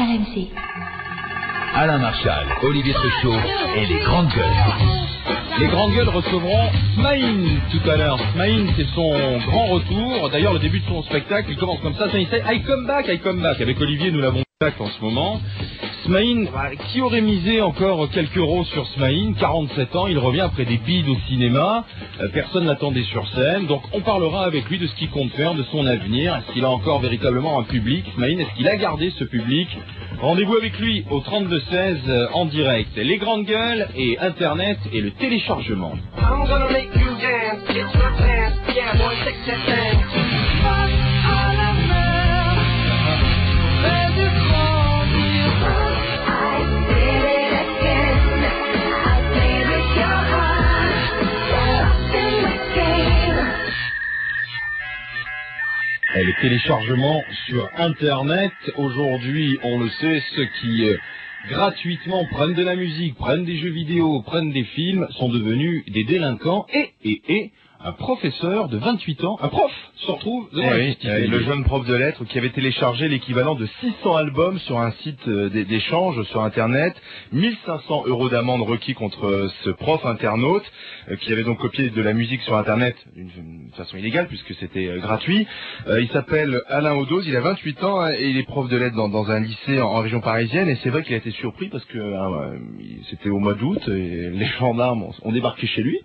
RMC. Alain Marchal, Olivier Truchot et les Grandes Gueules. Les Grandes Gueules recevront Smaïn tout à l'heure. Smaïn, c'est son grand retour. D'ailleurs, le début de son spectacle, il commence comme ça. Il fait I come back. Avec Olivier, nous l'avons fait en ce moment. Smaïn, qui aurait misé encore quelques euros sur Smaïn? 47 ans, il revient après des bides au cinéma. Personne l'attendait sur scène. Donc, on parlera avec lui de ce qu'il compte faire, de son avenir. Est-ce qu'il a encore véritablement un public? Smaïn, est-ce qu'il a gardé ce public? Rendez-vous avec lui au 32-16 en direct. Les Grandes Gueules et Internet et le téléchargement. Le téléchargement sur Internet, aujourd'hui, on le sait, ceux qui gratuitement prennent de la musique, prennent des jeux vidéo, prennent des films, sont devenus des délinquants et un professeur de 28 ans, un prof, se retrouve devant la justice. Le jeune prof de lettres qui avait téléchargé l'équivalent de 600 albums sur un site d'échange sur Internet, 1500 € d'amende requis contre ce prof internaute qui avait donc copié de la musique sur Internet d'une façon illégale puisque c'était gratuit. Il s'appelle Alain Odoz, il a 28 ans et il est prof de lettres dans un lycée en région parisienne et c'est vrai qu'il a été surpris parce que c'était au mois d'août et les gendarmes ont débarqué chez lui.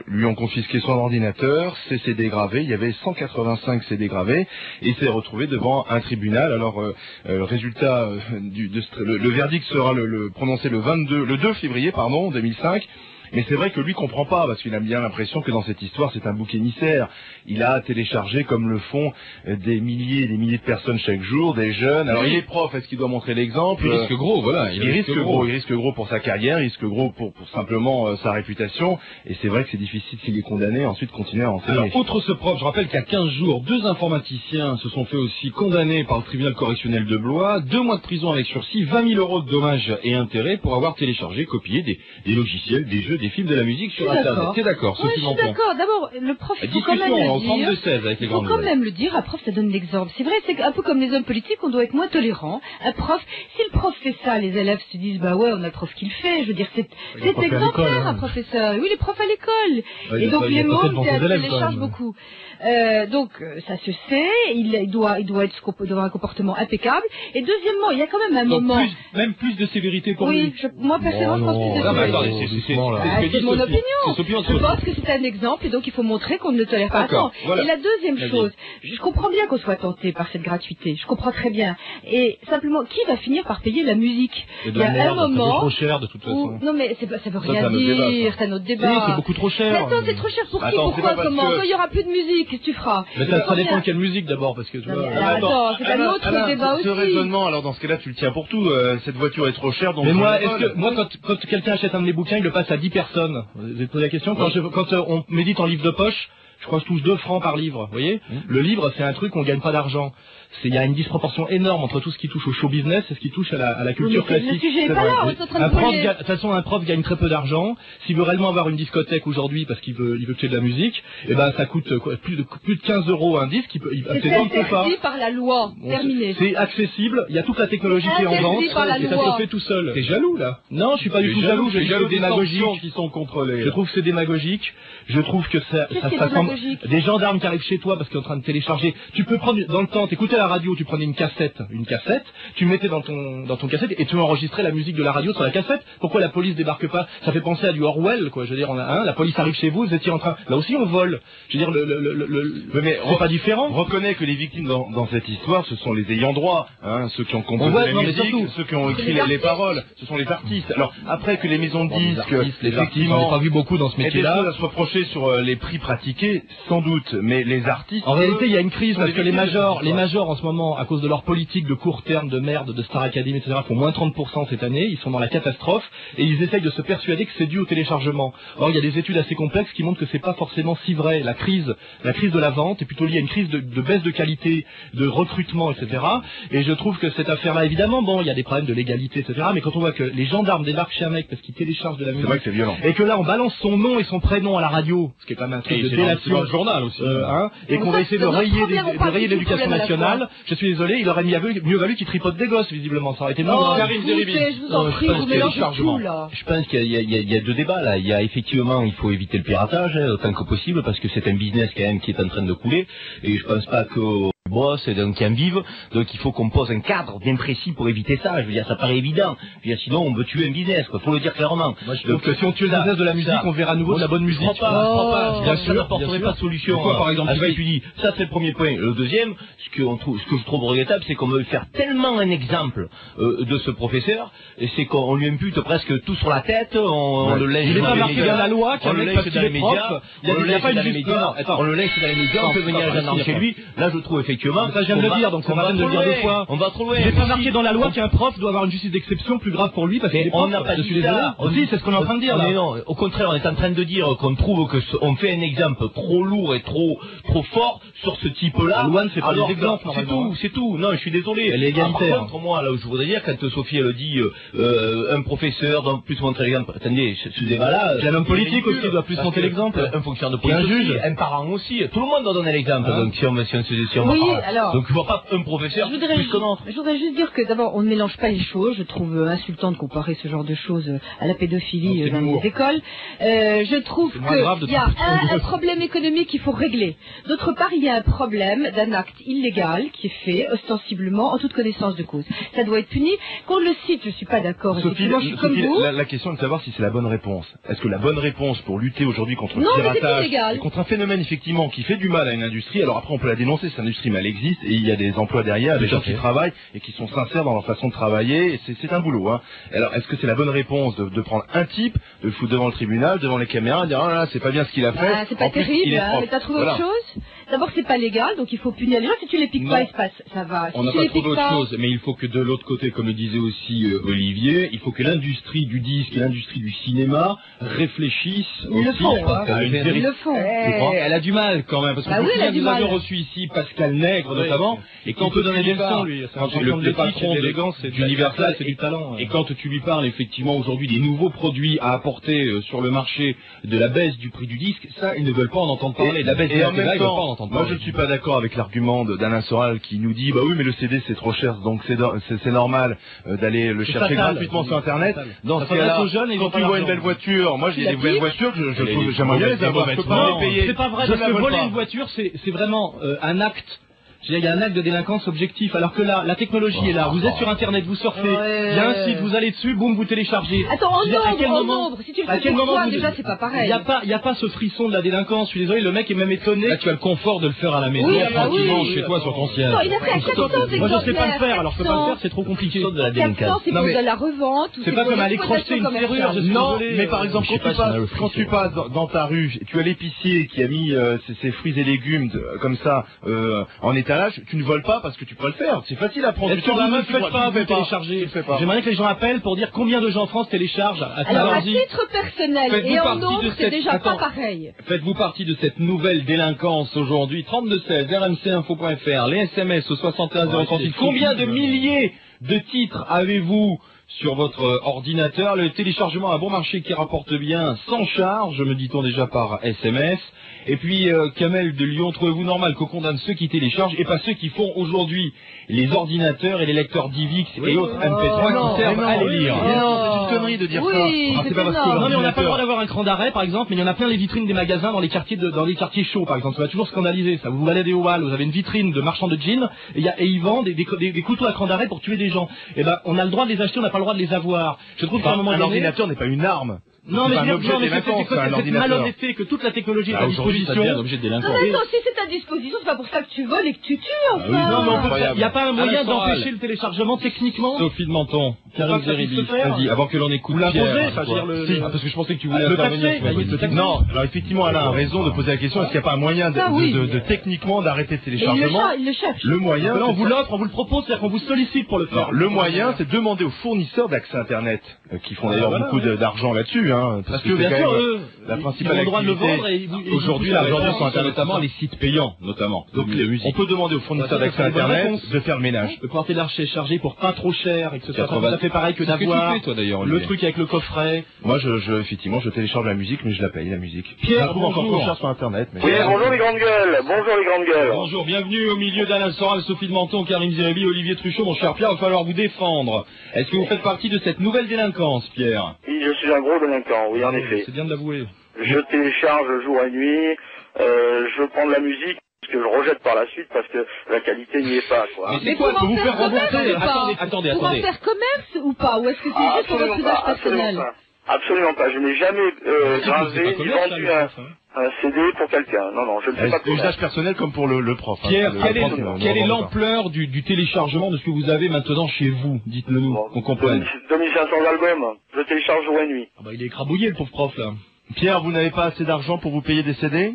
Lui ont confisqué son ordinateur, ses CD gravés, il y avait 185 CD gravés, et il s'est retrouvé devant un tribunal. Alors le résultat le verdict sera prononcé le 2 février 2005. Mais c'est vrai que lui comprend pas, parce qu'il a bien l'impression que dans cette histoire, c'est un bouc émissaire. Il a téléchargé, comme le font des milliers et des milliers de personnes chaque jour, des jeunes. Alors il est prof, est-ce qu'il doit montrer l'exemple? Il risque gros, voilà. Il risque gros pour sa carrière, il risque gros pour simplement sa réputation. Et c'est vrai que c'est difficile s'il est condamné, ensuite continuer à enseigner. Alors, outre ce prof, je rappelle qu'il y a 15 jours, 2 informaticiens se sont fait aussi condamner par le tribunal correctionnel de Blois, 2 mois de prison avec sursis, 20 000 € de dommages et intérêts pour avoir téléchargé, copié des logiciels, des jeux, des films, de la musique sur Internet. T'es d'accord? Oui, je suis d'accord. D'abord, le prof, il faut quand même le dire. Il faut quand même le dire. Un prof, ça donne l'exemple. C'est vrai, c'est un peu comme les hommes politiques, on doit être moins tolérant. Un prof, si le prof fait ça, les élèves se disent, bah ouais, on a le prof qui le fait. Je veux dire, c'est exemplaire, un professeur. Oui, les profs à l'école. Et donc, les mots, ils téléchargent beaucoup. Donc, ça se sait. Il doit avoir un comportement impeccable. Et deuxièmement, il y a quand même un moment. Même plus de sévérité pour lui. Oui, moi, personnellement, je pense plus de sévérité. C'est mon opinion. Je pense que c'est un exemple et donc il faut montrer qu'on ne le tolère pas. Voilà. Et la deuxième chose, je comprends bien qu'on soit tenté par cette gratuité. Je comprends très bien. Et simplement, qui va finir par payer la musique? Il y a un moment. C'est trop cher de toute façon. Non mais ça veut rien dire. C'est un autre débat. C'est beaucoup trop cher. Mais attends, c'est trop cher pour qui? Pourquoi? Comment? Quand il y aura plus de musique, qu'est-ce que tu feras? Mais ça dépend de quelle musique d'abord, parce que tu vois. Attends, c'est un autre débat aussi. Ce raisonnement, alors dans ce cas-là, tu le tiens pour tout. Cette voiture est trop chère. Donc mais moi, quand quelqu'un achète un de mes bouquins, il le passe à 10 personnes. Vous avez posé la question? Quand on médite en livre de poche, je crois que je touche 2 francs par livre. Vous voyez? Le livre, c'est un truc, on gagne pas d'argent. Il y a une disproportion énorme entre tout ce qui touche au show business et ce qui touche à la culture classique. Le sujet est pas là, de toute façon, un prof gagne très peu d'argent. S'il veut réellement avoir une discothèque aujourd'hui parce qu'il veut tuer de la musique, et ben ça coûte plus de 15 € un disque. C'est interdit par la loi. Terminé. C'est accessible. Il y a toute la technologie qui est en vente et ça se fait tout seul. T'es jaloux là? Non, je suis pas du tout jaloux. Je suis jaloux des démagogiques qui sont contrôlées. Je trouve que c'est démagogique. Je trouve que ça semble des gendarmes qui arrivent chez toi parce qu'ils sont en train de télécharger. Tu peux prendre dans le temps, t'écoutais la radio, tu prenais une cassette, tu mettais dans ton cassette et tu enregistrais la musique de la radio sur la cassette. Pourquoi la police débarque pas? Ça fait penser à du Orwell, quoi. Je veux dire, la police arrive chez vous, vous étiez en train. Là aussi, on vole. Je veux dire, mais c'est pas différent. Reconnais que les victimes dans cette histoire, ce sont les ayants droit, ceux qui ont composé la musique, ceux qui ont écrit les paroles. Ce sont les artistes. Alors après que les maisons de disques, effectivement, on n'a pas vu beaucoup dans ce métier-là. À se reprocher sur les prix pratiqués, sans doute, mais les artistes. En réalité, il y a une crise parce que les majors en ce moment, à cause de leur politique de court terme, de merde, de Star Academy, etc., font moins 30% cette année. Ils sont dans la catastrophe et ils essayent de se persuader que c'est dû au téléchargement. Or, il y a des études assez complexes qui montrent que c'est pas forcément si vrai. La crise de la vente est plutôt liée à une crise de baisse de qualité, de recrutement, etc. Et je trouve que cette affaire-là, évidemment, bon, il y a des problèmes de légalité, etc. Mais quand on voit que les gendarmes débarquent chez un mec parce qu'il télécharge de la musique, c'est vrai que c'est violent. Et que là, on balance son nom et son prénom à la radio, ce qui est quand même un truc de délation. Dans le journal aussi. Et qu'on va essayer de rayer l'éducation nationale. mal. Je suis désolé, il aurait mieux valu qu'il tripote des gosses, visiblement. Ça aurait été mieux. Karim Zeribi. Je vous en prie, vous mélangez tout, là. Je pense qu'il y a deux débats, là. Il y a effectivement, il faut éviter le piratage, autant que possible, parce que c'est un business, quand même, qui est en train de couler. Et je pense pas que boss et donc qui en vivent, donc il faut qu'on pose un cadre bien précis pour éviter ça. Je veux dire, ça paraît évident. Je veux dire, sinon on veut tuer un business, quoi. Faut le dire clairement. Moi, je trouve que si on tue le business de la musique, on verra à nouveau de la bonne musique. Je crois pas. Ça n'apporterait pas de solution. Quoi, par exemple, tu dis, ça c'est le premier point. Le deuxième, ce que je trouve regrettable, c'est qu'on veut faire tellement un exemple de ce professeur, et c'est qu'on lui impute presque tout sur la tête. On le laisse. Il n'est pas marqué dans la loi, on le laisse dans les médias. On le laisse dans les médias. On le laisse dans les médias. On peut venir les gendarmes chez lui. Là, je trouve effectivement. Ça, je viens de le dire, donc on va le dire 2 fois. On va trop loin. Il n'est pas marqué dans la loi qu'un prof doit avoir une justice d'exception plus grave pour lui parce qu'il est prof. On n'a pas dit ça. Si, c'est ce qu'on est en train de dire là. Mais non, au contraire, on est en train de dire qu'on trouve que on fait un exemple trop lourd et trop fort sur ce type-là. La loi ne fait pas des exemples. C'est tout. Non, je suis désolé. Elle est égalitaire. Par contre, moi, là où je voudrais dire, quand Sophie elle dit un professeur doit plus montrer l'exemple. Attendez, ce débat-là. Un homme politique aussi doit plus montrer l'exemple. Un fonctionnaire de police, un juge, un parent aussi. Tout le monde doit donner l'exemple. Donc si on oui, alors. Donc je vois pas un professeur. Je voudrais juste dire que d'abord on ne mélange pas les choses. Je trouve insultant de comparer ce genre de choses à la pédophilie dans les écoles. Je trouve qu'il y a un problème économique qu'il faut régler. D'autre part, il y a un problème d'un acte illégal qui est fait ostensiblement en toute connaissance de cause. Ça doit être puni. Qu'on le cite, je suis pas d'accord. Sophie, la question est de savoir si c'est la bonne réponse. Est-ce que la bonne réponse pour lutter aujourd'hui contre le piratage et contre un phénomène effectivement qui fait du mal à une industrie, alors après on peut la dénoncer, cette industrie, mais elle existe et il y a des emplois derrière, des gens qui travaillent et qui sont sincères dans leur façon de travailler, et c'est un boulot. Hein. Alors est-ce que c'est la bonne réponse de prendre un type, de le foutre devant le tribunal, devant les caméras, et dire ah là c'est pas bien ce qu'il a fait. C'est pas terrible, mais t'as trouvé autre chose? D'abord c'est pas légal, donc il faut punir les gens. Si tu les piques pas, ça va. On n'a pas trouvé autre chose, mais il faut que de l'autre côté, comme le disait aussi Olivier, il faut que l'industrie du disque et l'industrie du cinéma réfléchissent aussi à une vérité. Elle a du mal quand même, parce que nous avons reçu ici Pascal Nègre notamment, et quand peut donner des leçons, lui, le patron d'Universal, c'est du talent. Et quand tu lui parles effectivement aujourd'hui des nouveaux produits à apporter sur le marché, de la baisse du prix du disque, ça ils ne veulent pas en entendre parler. La baisse du prix, ils veulent pas en entendre parler. Moi je ne suis pas d'accord avec l'argument d'Alain Soral qui nous dit bah oui mais le CD c'est trop cher donc c'est normal d'aller le chercher gratuitement sur internet. Dans ce cas-là, quand tu vois une belle voiture, moi j'ai des belles voitures, j'aimerais bien les avoir, je peux pas les payer. C'est pas vrai, parce que voler une voiture c'est vraiment un acte. Il y a un acte de délinquance objectif, alors que là, la technologie est là. Vous êtes sur Internet, vous surfez, il y a un site, vous allez dessus, boum, vous téléchargez. Attends, en nombre, si tu le fais pour toi, déjà c'est pas pareil. Il y a pas ce frisson de la délinquance. Je suis désolé, le mec est même étonné. Là, tu as le confort de le faire à la maison, tranquillement, chez toi, sur ton siège. Non, il a fait à 400 exemplaires. Moi, je sais pas le faire, alors je peux pas le faire, c'est trop compliqué. De la délinquance. C'est pour de la revente. C'est pas comme aller crocheter une serrure. Non, mais par exemple, quand tu passes dans ta rue, tu as l'épicier qui a mis ses fruits et légumes comme ça en étalage, tu ne voles pas parce que tu peux le faire. C'est facile à prendre. Est-ce que vous ne faites pas, vous télécharger? J'aimerais que les gens appellent pour dire combien de gens en France téléchargent. Alors à titre personnel et en nombre, c'est déjà pas pareil. Faites-vous partie de cette nouvelle délinquance aujourd'hui? 3216, rmcinfo.fr, les SMS au 61 036. Combien de milliers de titres avez-vous sur votre ordinateur? Le téléchargement à bon marché qui rapporte bien sans charge, me dit-on déjà par SMS. Et puis, Kamel de Lyon, trouvez-vous normal qu'on condamne ceux qui téléchargent et pas ceux qui font aujourd'hui les ordinateurs et les lecteurs DivX et autres MP3 qui servent à les lire? Non, c'est une connerie de dire ça. C'est pas parce que non, mais on n'a pas le droit d'avoir un cran d'arrêt, par exemple, mais il y en a plein les vitrines des magasins dans les quartiers chauds, par exemple. Ça va toujours scandaliser, ça. Vous baladez au Hall, vous avez une vitrine de marchand de jeans, et ils vendent des couteaux à cran d'arrêt pour tuer des gens. Et ben, on a le droit de les acheter, on n'a pas le droit de les avoir. Je trouve qu'à un moment donné, un ordinateur n'est pas une arme. Non, mais c'est malhonnêteté que toute la technologie est à disposition. Non, si c'est à disposition, c'est pas pour ça que tu voles et que tu tues, enfin. Non, mais il n'y a pas un moyen d'empêcher le téléchargement techniquement? Sophie de Menton, Karim Zeribi, vas-y, avant que l'on écoute Pierre. Parce que je pensais que tu voulais intervenir. Non, alors effectivement, Alain a raison de poser la question, est-ce qu'il n'y a pas un moyen de techniquement d'arrêter le téléchargement? Il le cherche. Le moyen, on vous l'offre, on vous le propose, c'est-à-dire qu'on vous sollicite pour le faire. Le moyen, c'est demander aux fournisseurs d'accès Internet, qui font d'ailleurs beaucoup d'argent là-dessus, hein. Parce que bien sûr, eux, la principale ils ont le droit de le vendre et aujourd'hui, sur Internet, notamment les sites payants, notamment. Donc on peut demander aux fournisseurs d'accès Internet de faire le ménage. De pouvoir télécharger pour pas trop cher et que ce soit tout à fait pareil que d'avoir le truc avec le coffret. Moi, effectivement, je télécharge la musique, mais je la paye, la musique. Pierre, encore trop cher sur Internet. Mais... Pierre, bonjour les grandes gueules. Bonjour les grandes gueules. Bonjour, bienvenue au milieu d'Alain Soral, Sophie de Menton, Karim Zeribi, Olivier Truchot. Mon cher Pierre, il va falloir vous défendre. Est-ce que vous faites partie de cette nouvelle délinquance, Pierre? Oui, je suis un gros délinquant, oui, en effet. C'est bien de l'avouer. Je télécharge jour et nuit, je prends de la musique que je rejette par la suite parce que la qualité n'y est pas, quoi. Mais c'est quoi que vous faire rembourser? Attendez. Pour en faire commerce ou pas? Ou est-ce que c'est juste pour votre usage personnel? Absolument pas. Je n'ai jamais gravé ni vendu un CD pour quelqu'un. Non, je ne fais pas de usage personnel comme pour le prof. Pierre, quelle est l'ampleur du téléchargement de ce que vous avez maintenant chez vous? Dites-le nous, qu'on comprenne. 2500 albums. Je télécharge jour et nuit. Ah bah, il est écrabouillé, le pauvre prof, là. Pierre, vous n'avez pas assez d'argent pour vous payer des CD?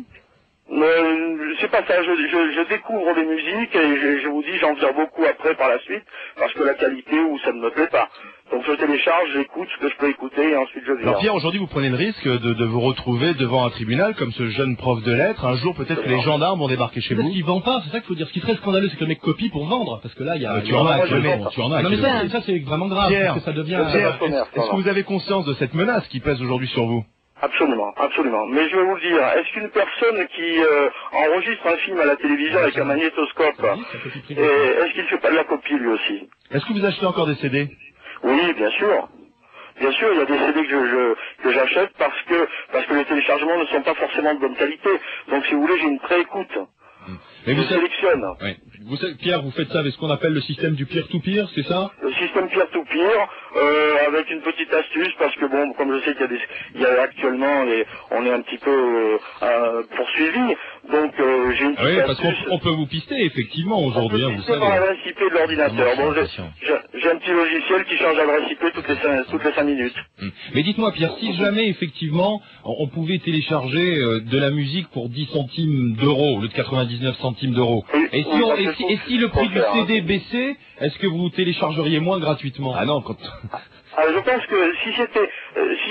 C'est pas ça, je découvre des musiques et je vous dis, j'en vire beaucoup après par la suite, parce que la qualité ou ça ne me plaît pas. Donc je télécharge, j'écoute ce que je peux écouter et ensuite je vire. Alors Pierre, aujourd'hui vous prenez le risque de vous retrouver devant un tribunal comme ce jeune prof de lettres. Un jour peut-être que les gendarmes vont débarquer chez vous. Parce qu'il vend pas, c'est ça qu'il faut dire. Ce qui serait scandaleux, c'est que le mec copie pour vendre. Parce que là, il y a... Tu en as actuellement. Non mais ça c'est vraiment grave. Pierre, parce que ça devient... Pierre, est-ce que vous avez conscience de cette menace qui pèse aujourd'hui sur vous? Absolument. Mais je vais vous le dire, est-ce qu'une personne qui enregistre un film à la télévision avec un magnétoscope, est-ce qu'il ne fait pas de la copie lui aussi? Est-ce que vous achetez encore des CD? Oui, bien sûr. Bien sûr, il y a des CD que j'achète parce que les téléchargements ne sont pas forcément de bonne qualité. Donc si vous voulez, j'ai une pré-écoute. Mais vous sélectionne. Ouais. Pierre, vous faites ça avec ce qu'on appelle le système du peer-to-peer, c'est ça? Le système peer-to-peer, avec une petite astuce, parce que bon, comme je sais qu'il y a actuellement, on est un petit peu poursuivi, donc j'ai une petite astuce. Parce qu'on peut vous pister effectivement aujourd'hui, vous savez. Par l'adresse IP de l'ordinateur. Bon, j'ai un petit logiciel qui change l'adresse IP toutes les 5 minutes. Mais dites-moi Pierre, si jamais effectivement on pouvait télécharger de la musique pour 10 centimes d'euros au lieu de 99 centimes d'euros, et si le prix du CD baissait, est-ce que vous téléchargeriez moins gratuitement? Ah non, je pense que si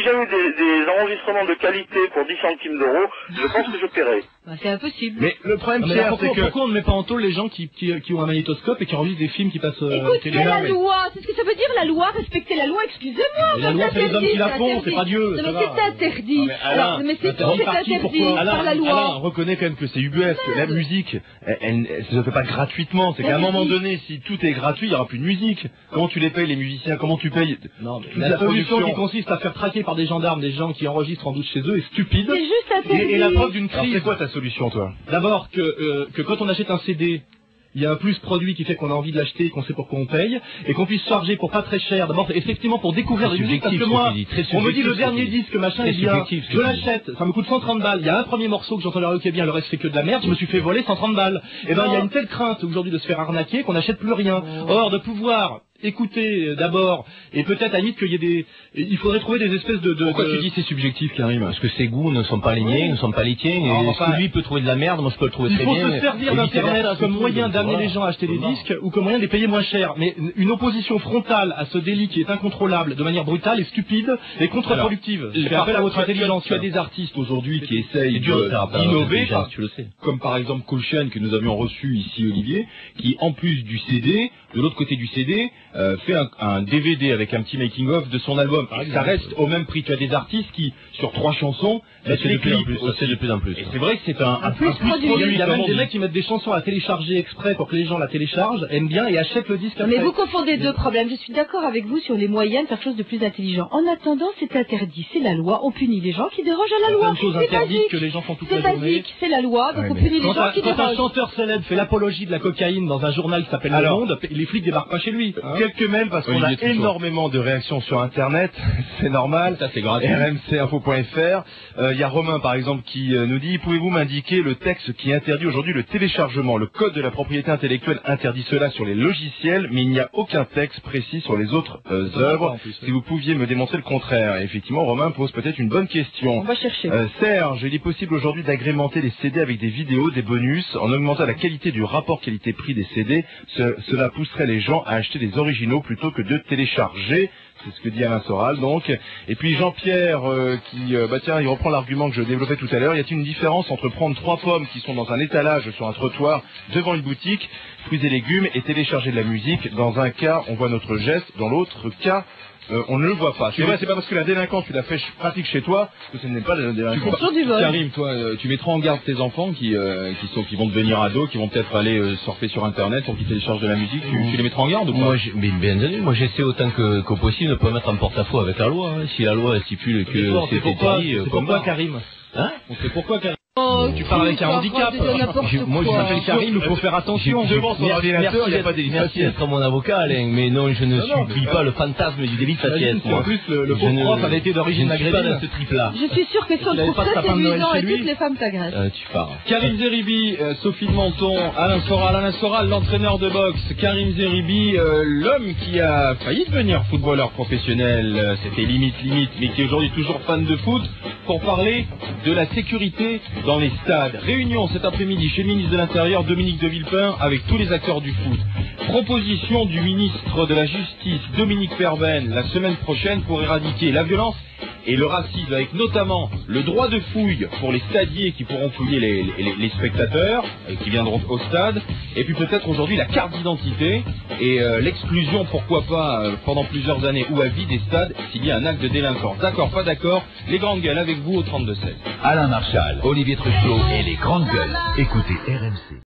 j'avais des enregistrements de qualité pour 10 centimes d'euros, je pense que je paierais. C'est impossible. Mais le problème, Pierre, c'est que... Pourquoi on ne met pas en tôle les gens qui ont un magnétoscope et qui enregistrent des films qui passent télé? Écoute, la loi, c'est ce que ça veut dire, la loi, respecter la loi, excusez-moi. La loi, c'est les hommes qui la font, c'est pas Dieu. Non, mais c'est interdit. Mais c'est interdit par la loi. Alain reconnaît quand même que c'est ubuesque. La musique, elle se fait pas gratuitement. C'est qu'à un moment donné, si tout est gratuit, il n'y aura plus de musique. Comment tu les payes, les musiciens? Comment tu payes? Non, mais la solution qui consiste à faire traquer par des gendarmes des gens qui enregistrent en doute chez eux est stupide. C'est juste interdit. Et la preuve d'une crise. C'est quoi ta solution, toi? D'abord que quand on achète un CD, il y a un plus produit qui fait qu'on a envie de l'acheter, qu'on sait pourquoi on paye, et qu'on puisse charger pour pas très cher. D'abord, effectivement, pour découvrir des musiques, parce que moi, on me dit le dernier disque, machin, est bien, je l'achète, ça me coûte 130 balles. Il y a un premier morceau que j'entends la ok bien, le reste c'est que de la merde, je me suis fait voler 130 balles. Et ben, il y a une telle crainte aujourd'hui de se faire arnaquer qu'on n'achète plus rien. Or, de pouvoir écoutez d'abord, et peut-être à la limite qu'il y ait il faudrait trouver des espèces de... Pourquoi tu dis c'est subjectif, Karim? Parce que ses goûts ne sont pas les miens, ne sont pas les tiens, et ce que lui peut trouver de la merde, moi je peux le trouver très bien. Il faut se servir d'internet comme moyen d'amener les gens à acheter des disques, ou comme moyen de les payer moins cher. Mais une opposition frontale à ce délit qui est incontrôlable de manière brutale et stupide et contre-productive. Je fais appel à votre intelligence. Tu as des artistes aujourd'hui qui essayent d'innover, comme par exemple Colchen que nous avions reçu ici, Olivier, qui en plus du CD, de l'autre côté du CD, fait un DVD avec un petit making-of de son album. Ça reste au même prix. Tu as des artistes qui, sur 3 chansons, mettent les clips. C'est de plus en plus. Et c'est vrai que c'est un plus produit. Il y a même des mecs qui mettent des chansons à télécharger exprès pour que les gens la téléchargent, aiment bien et achètent le disque après. Mais vous confondez deux problèmes. Je suis d'accord avec vous sur les moyens de faire chose de plus intelligent. En attendant, c'est interdit. C'est la loi. On punit les gens qui dérogent à la loi. C'est une chose interdite que les gens font toute la journée. C'est basique. C'est la loi. Donc on punit les gens qui dérogent. Quand un chanteur célèbre fait l'apologie de la cocaïne dans un journal qui s'appelle Le Monde, les flics débarquent pas chez lui. Quelques mails parce qu'on a énormément de réactions sur Internet. C'est normal. Ça, c'est gratuit. rmcinfo.fr. Il y a Romain, par exemple, qui nous dit: pouvez-vous m'indiquer le texte qui interdit aujourd'hui le téléchargement? Le code de la propriété intellectuelle interdit cela sur les logiciels, mais il n'y a aucun texte précis sur les autres œuvres. Si vous pouviez me démontrer le contraire. Et effectivement, Romain pose peut-être une bonne question. On va chercher. Serge, il est possible aujourd'hui d'agrémenter les CD avec des vidéos, des bonus, en augmentant la qualité du rapport qualité-prix des CD. Cela pousserait les gens à acheter des originaux originaux plutôt que de télécharger. C'est ce que dit Alain Soral, donc. Et puis Jean-Pierre, il reprend l'argument que je développais tout à l'heure. Y a-t-il une différence entre prendre 3 pommes qui sont dans un étalage sur un trottoir devant une boutique, fruits et légumes, et télécharger de la musique? Dans un cas, on voit notre geste, dans l'autre cas, on ne le voit pas. C'est vrai, c'est pas parce que la délinquance, tu la fais pratique chez toi, que ce n'est pas de la délinquance. Karim, toi, tu mettras en garde tes enfants qui vont devenir ados, qui vont peut-être aller surfer sur Internet pour qu'ils téléchargent de la musique. Tu les mettras en garde ou pas? Mais bien entendu, moi j'essaie autant que possible de ne pas mettre en porte-à-faux avec la loi. Hein. Si la loi stipule que c'est interdit, pourquoi Karim? Hein? On sait pourquoi Karim? Tu parles avec un handicap. Moi, je m'appelle Karim, il faut faire attention. Devant son ordinateur, il n'y a pas d'élite faciès. Merci d'être mon avocat, Alain, mais non, je ne subis pas le fantasme du délit faciès. En plus, le pauvre prof avait été d'origine maghrébine. Je suis sûr que si on trouve ça séduisant et toutes les femmes t'agressent. Tu parles. Karim Zeribi, Sophie de Menton, Alain Soral, l'entraîneur de boxe. Karim Zeribi, l'homme qui a failli devenir footballeur professionnel. C'était limite, mais qui est aujourd'hui toujours fan de foot. Pour parler de la sécurité dans les stades. Réunion cet après-midi chez le ministre de l'Intérieur, Dominique de Villepin, avec tous les acteurs du foot. Proposition du ministre de la Justice, Dominique Perben, la semaine prochaine pour éradiquer la violence et le racisme, avec notamment le droit de fouille pour les stadiers qui pourront fouiller les spectateurs qui viendront au stade, et puis peut-être aujourd'hui la carte d'identité et l'exclusion, pourquoi pas, pendant plusieurs années ou à vie des stades s'il y a un acte de délinquance. D'accord, pas d'accord? Les grandes gueules avec vous au 32-16. Alain Marchal, Olivier Truchot et les grandes gueules. Écoutez RMC.